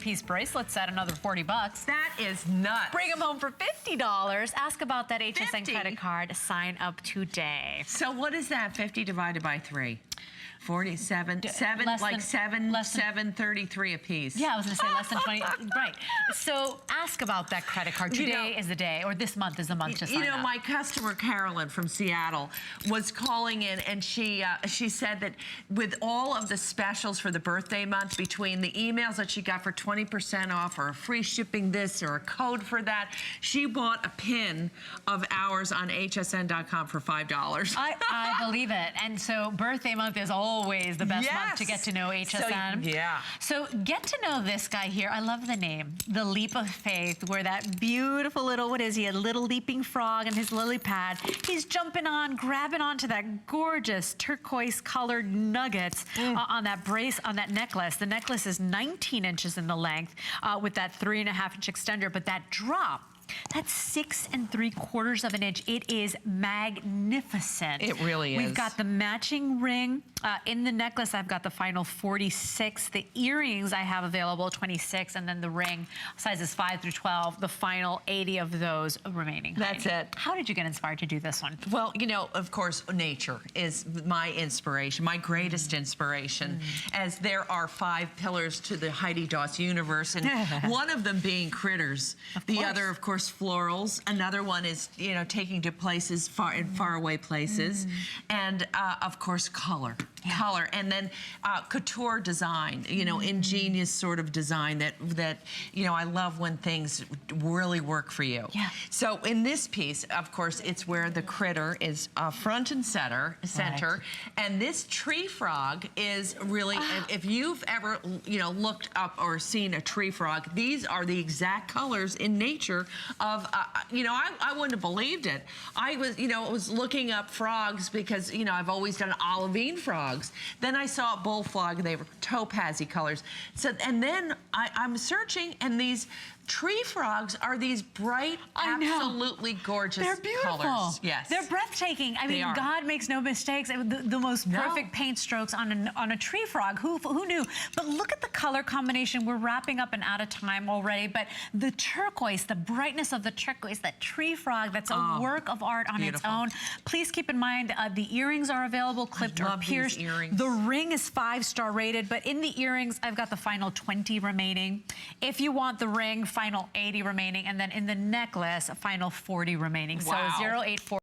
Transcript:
piece bracelet set, another 40 bucks. That is nuts. Bring them home for $50. Ask about that HSN 50? credit card. Sign up today. So what is that? 50 divided by 3. 47, less than 733 a piece. Yeah, I was gonna say less than 20, right. So ask about that credit card. Today is the day, or this month is the month to sign up. My customer Carolyn from Seattle was calling in, and she said that with all of the specials for the birthday month, between the emails that she got for 20% off or free shipping this or a code for that, she bought a pin of ours on hsn.com for $5. I believe it. And so birthday month is always the best month to get to know HSN. So get to know this guy here. I love the name, The Leap of Faith, where that beautiful little, what is he, a little leaping frog and his lily pad. He's jumping on, grabbing onto that gorgeous turquoise colored nuggets on that on that necklace. The necklace is 19 inches in the length with that 3.5-inch extender, but that drop, that's 6 3/4 of an inch. It is magnificent. It really is. We've got the matching ring in the necklace. I've got the final 46. The earrings I have available 26, and then the ring sizes 5 through 12. The final 80 of those remaining. That's it. How did you get inspired to do this one? Well, of course, nature is my inspiration, my greatest inspiration, as there are 5 pillars to the Heidi Daus universe, and one of them being critters. The other, of course, florals. Another one is, taking to places far away places, and of course, color. Color, and then couture design, ingenious sort of design that I love when things really work for you. So in this piece, of course, it's where the critter is front and center, and this tree frog is really, if you've ever, looked up or seen a tree frog, these are the exact colors in nature of, I wouldn't have believed it. I was looking up frogs because, I've always done olivine frogs. Then I saw a bullfrog, they were topazy colors. So, and then I'm searching, and these tree frogs are these bright, absolutely gorgeous colors. They're beautiful. Yes. They're breathtaking. I mean, God makes no mistakes. The most perfect paint strokes on a tree frog. Who knew? But look at the color combination. We're wrapping up and out of time already, but the turquoise, the brightness of the turquoise, that tree frog, that's a work of art on its own. Please keep in mind, the earrings are available, clipped or pierced. The ring is 5-star rated, but in the earrings, I've got the final 20 remaining. If you want the ring, final 80 remaining, and then in the necklace, a final 40 remaining. So 084